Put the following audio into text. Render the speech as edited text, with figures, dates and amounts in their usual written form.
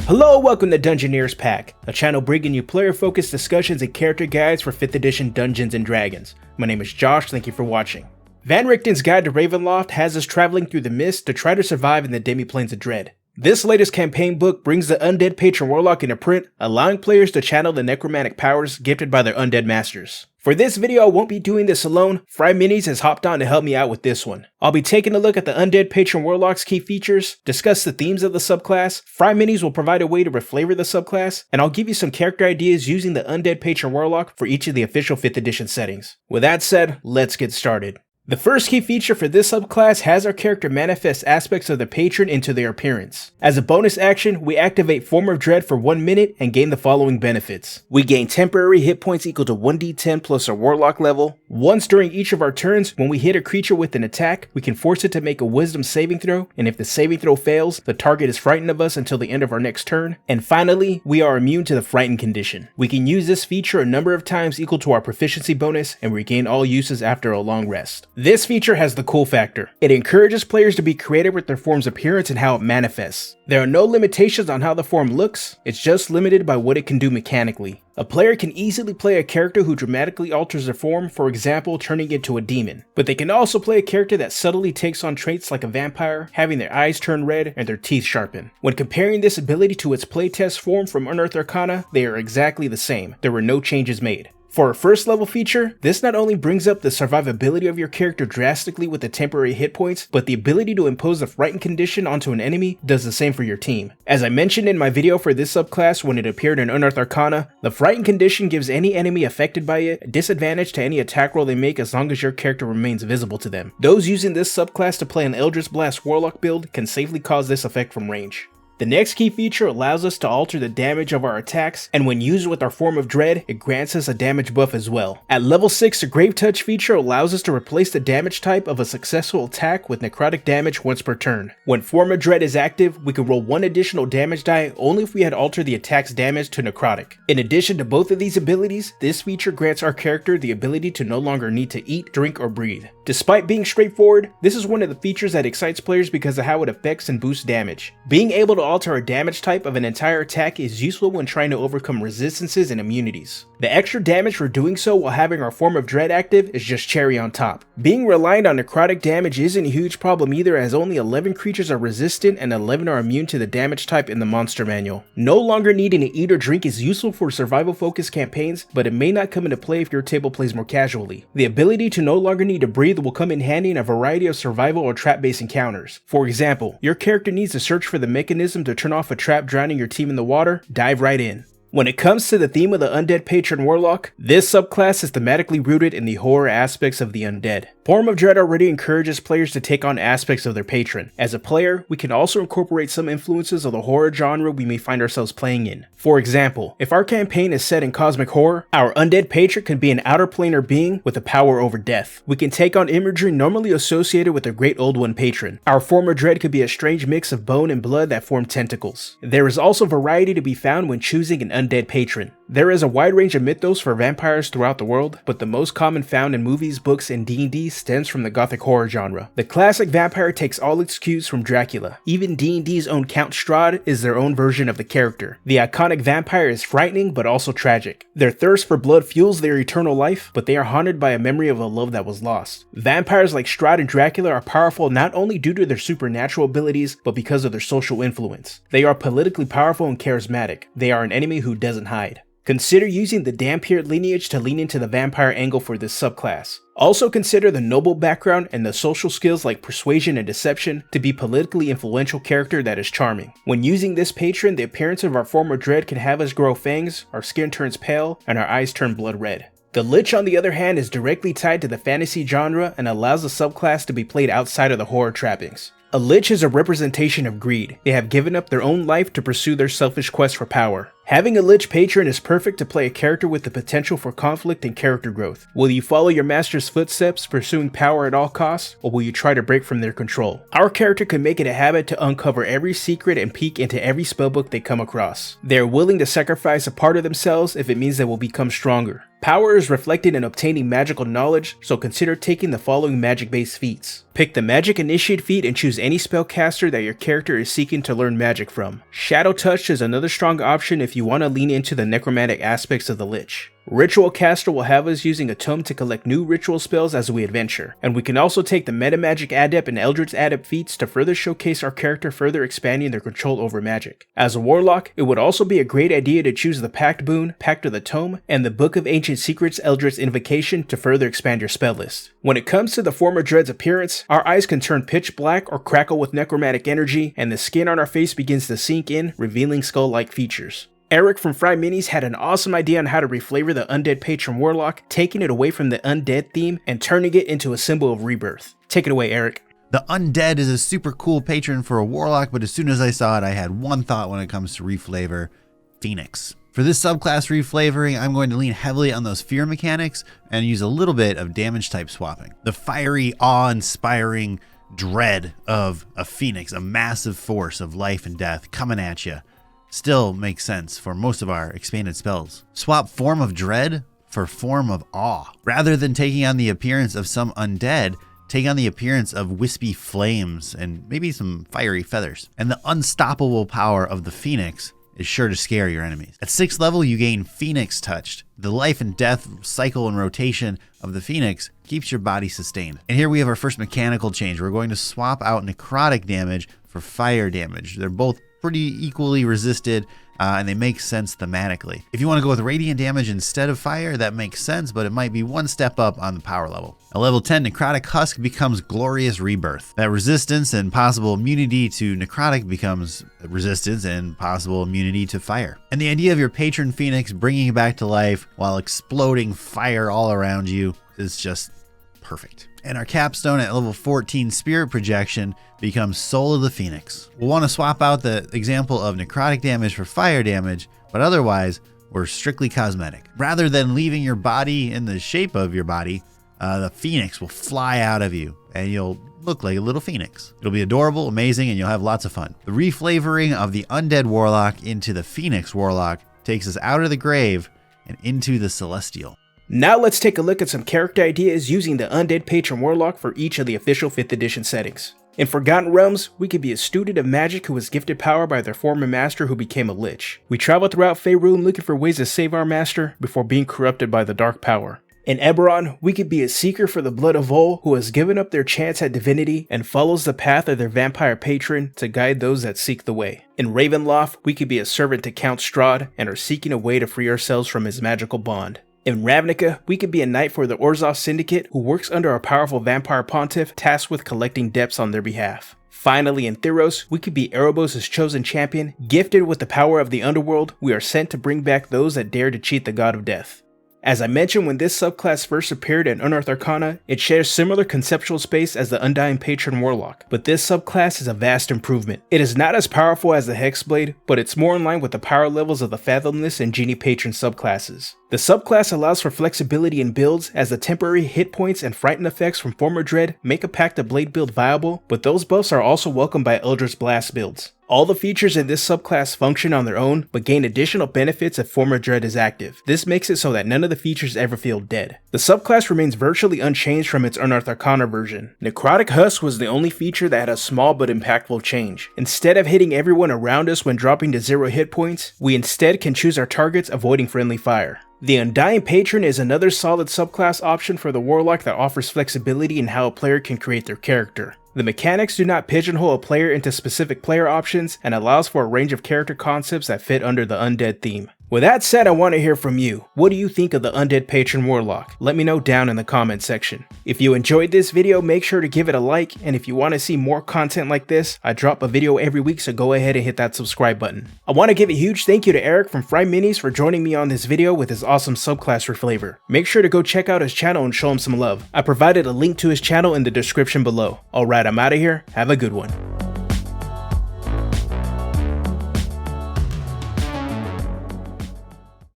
Hello, welcome to Dungeoneers Pack, a channel bringing you player-focused discussions and character guides for 5th edition Dungeons & Dragons. My name is Josh, thank you for watching. Van Richten's Guide to Ravenloft has us traveling through the mist to try to survive in the demi-planes of dread. This latest campaign book brings the Undead Patron Warlock into print, allowing players to channel the necromantic powers gifted by their undead masters. For this video, I won't be doing this alone. FryMinis has hopped on to help me out with this one. I'll be taking a look at the Undead Patron Warlock's key features, discuss the themes of the subclass, FryMinis will provide a way to reflavor the subclass, and I'll give you some character ideas using the Undead Patron Warlock for each of the official 5th edition settings. With that said, let's get started. The first key feature for this subclass has our character manifest aspects of the patron into their appearance. As a bonus action, we activate Form of Dread for 1 minute and gain the following benefits. We gain temporary hit points equal to 1d10 plus our warlock level. Once during each of our turns, when we hit a creature with an attack, we can force it to make a wisdom saving throw, and if the saving throw fails, the target is frightened of us until the end of our next turn. And finally, we are immune to the frightened condition. We can use this feature a number of times equal to our proficiency bonus and regain all uses after a long rest. This feature has the cool factor. It encourages players to be creative with their form's appearance and how it manifests. There are no limitations on how the form looks, it's just limited by what it can do mechanically. A player can easily play a character who dramatically alters their form, for example turning into a demon. But they can also play a character that subtly takes on traits like a vampire, having their eyes turn red and their teeth sharpen. When comparing this ability to its playtest form from Unearthed Arcana, they are exactly the same. There were no changes made. For a first level feature, this not only brings up the survivability of your character drastically with the temporary hit points, but the ability to impose the frightened condition onto an enemy does the same for your team. As I mentioned in my video for this subclass when it appeared in Unearthed Arcana, the frightened condition gives any enemy affected by it a disadvantage to any attack roll they make as long as your character remains visible to them. Those using this subclass to play an Eldritch Blast Warlock build can safely cause this effect from range. The next key feature allows us to alter the damage of our attacks, and when used with our Form of Dread, it grants us a damage buff as well. At level 6, the Grave Touch feature allows us to replace the damage type of a successful attack with necrotic damage once per turn. When Form of Dread is active, we can roll 1 additional damage die only if we had altered the attack's damage to necrotic. In addition to both of these abilities, this feature grants our character the ability to no longer need to eat, drink, or breathe. Despite being straightforward, this is one of the features that excites players because of how it affects and boosts damage. Being able to alter a damage type of an entire attack is useful when trying to overcome resistances and immunities. The extra damage for doing so while having our Form of Dread active is just cherry on top. Being reliant on necrotic damage isn't a huge problem either, as only 11 creatures are resistant and 11 are immune to the damage type in the monster manual. No longer needing to eat or drink is useful for survival focused campaigns, but it may not come into play if your table plays more casually. The ability to no longer need to breathe will come in handy in a variety of survival or trap based encounters. For example, your character needs to search for the mechanism to turn off a trap drowning your team in the water, dive right in. When it comes to the theme of the Undead Patron Warlock, this subclass is thematically rooted in the horror aspects of the undead. Form of Dread already encourages players to take on aspects of their patron. As a player, we can also incorporate some influences of the horror genre we may find ourselves playing in. For example, if our campaign is set in cosmic horror, our undead patron can be an outer planar being with a power over death. We can take on imagery normally associated with the Great Old One patron. Our Form of Dread could be a strange mix of bone and blood that form tentacles. There is also variety to be found when choosing an undead patron. There is a wide range of mythos for vampires throughout the world, but the most common found in movies, books, and D&D stems from the gothic horror genre. The classic vampire takes all its cues from Dracula. Even D&D's own Count Strahd is their own version of the character. The iconic vampire is frightening but also tragic. Their thirst for blood fuels their eternal life, but they are haunted by a memory of a love that was lost. Vampires like Strahd and Dracula are powerful not only due to their supernatural abilities, but because of their social influence. They are politically powerful and charismatic. They are an enemy who doesn't hide. Consider using the Dampier lineage to lean into the vampire angle for this subclass. Also consider the noble background and the social skills like persuasion and deception to be politically influential character that is charming. When using this patron, the appearance of our Form of Dread can have us grow fangs, our skin turns pale, and our eyes turn blood red. The Lich, on the other hand, is directly tied to the fantasy genre and allows the subclass to be played outside of the horror trappings. A Lich is a representation of greed. They have given up their own life to pursue their selfish quest for power. Having a Lich patron is perfect to play a character with the potential for conflict and character growth. Will you follow your master's footsteps, pursuing power at all costs, or will you try to break from their control? Our character could make it a habit to uncover every secret and peek into every spellbook they come across. They are willing to sacrifice a part of themselves if it means they will become stronger. Power is reflected in obtaining magical knowledge, so consider taking the following magic-based feats. Pick the Magic Initiate feat and choose any spellcaster that your character is seeking to learn magic from. Shadow Touch is another strong option if you want to lean into the necromantic aspects of the Lich. Ritual Caster will have us using a tome to collect new ritual spells as we adventure, and we can also take the Metamagic Adept and Eldritch Adept feats to further showcase our character, further expanding their control over magic. As a Warlock, it would also be a great idea to choose the Pact Boon, Pact of the Tome, and the Book of Ancient Secrets Eldritch Invocation to further expand your spell list. When it comes to the former Dread's appearance, our eyes can turn pitch black or crackle with necromantic energy, and the skin on our face begins to sink in, revealing skull-like features. Eric from FryMinis had an awesome idea on how to reflavor the Undead Patron Warlock, taking it away from the undead theme and turning it into a symbol of rebirth. Take it away, Eric. The Undead is a super cool patron for a Warlock, but as soon as I saw it, I had one thought when it comes to reflavor: Phoenix. For this subclass reflavoring, I'm going to lean heavily on those fear mechanics and use a little bit of damage type swapping. The fiery, awe-inspiring dread of a Phoenix, a massive force of life and death coming at you, still makes sense for most of our expanded spells. Swap Form of Dread for Form of Awe. Rather than taking on the appearance of some undead, take on the appearance of wispy flames and maybe some fiery feathers. And the unstoppable power of the Phoenix is sure to scare your enemies. At 6th level, you gain Phoenix Touched. The life and death cycle and rotation of the Phoenix keeps your body sustained. And here we have our first mechanical change. We're going to swap out necrotic damage for fire damage. They're both pretty equally resisted, and they make sense thematically. If you want to go with radiant damage instead of fire, that makes sense, but it might be one step up on the power level. At level 10, Necrotic Husk becomes Glorious Rebirth. That resistance and possible immunity to necrotic becomes resistance and possible immunity to fire. And the idea of your patron Phoenix bringing you back to life while exploding fire all around you is just perfect. And our capstone at level 14, Spirit Projection, becomes Soul of the Phoenix. We'll want to swap out the example of necrotic damage for fire damage, but otherwise, we're strictly cosmetic. Rather than leaving your body in the shape of your body, the Phoenix will fly out of you, and you'll look like a little Phoenix. It'll be adorable, amazing, and you'll have lots of fun. The reflavoring of the Undead Warlock into the Phoenix Warlock takes us out of the grave and into the Celestial. Now let's take a look at some character ideas using the Undead Patron Warlock for each of the official 5th edition settings. In Forgotten Realms, we could be a student of magic who was gifted power by their former master who became a Lich. We travel throughout Faerun looking for ways to save our master before being corrupted by the dark power. In Eberron, we could be a seeker for the blood of Vol who has given up their chance at divinity and follows the path of their vampire patron to guide those that seek the way. In Ravenloft, we could be a servant to Count Strahd and are seeking a way to free ourselves from his magical bond. In Ravnica, we could be a knight for the Orzhov Syndicate who works under a powerful vampire pontiff tasked with collecting debts on their behalf. Finally, in Theros, we could be Erebos' chosen champion. Gifted with the power of the underworld, we are sent to bring back those that dare to cheat the god of death. As I mentioned when this subclass first appeared in Unearthed Arcana, it shares similar conceptual space as the Undying Patron Warlock, but this subclass is a vast improvement. It is not as powerful as the Hexblade, but it's more in line with the power levels of the Fathomless and Genie Patron subclasses. The subclass allows for flexibility in builds as the temporary hit points and frighten effects from former Dread make a Pact of Blade build viable, but those buffs are also welcomed by Eldritch Blast builds. All the features in this subclass function on their own, but gain additional benefits if former Dread is active. This makes it so that none of the features ever feel dead. The subclass remains virtually unchanged from its Unearthed Arcana version. Necrotic Husk was the only feature that had a small but impactful change. Instead of hitting everyone around us when dropping to 0 hit points, we instead can choose our targets avoiding friendly fire. The Undying Patron is another solid subclass option for the Warlock that offers flexibility in how a player can create their character. The mechanics do not pigeonhole a player into specific player options and allows for a range of character concepts that fit under the undead theme. With that said, I want to hear from you. What do you think of the Undead Patron Warlock? Let me know down in the comment section. If you enjoyed this video, make sure to give it a like, and if you want to see more content like this, I drop a video every week, so go ahead and hit that subscribe button. I want to give a huge thank you to Eric from FryMinis for joining me on this video with his awesome subclass reflavor. Make sure to go check out his channel and show him some love. I provided a link to his channel in the description below. Alright, I'm out of here. Have a good one.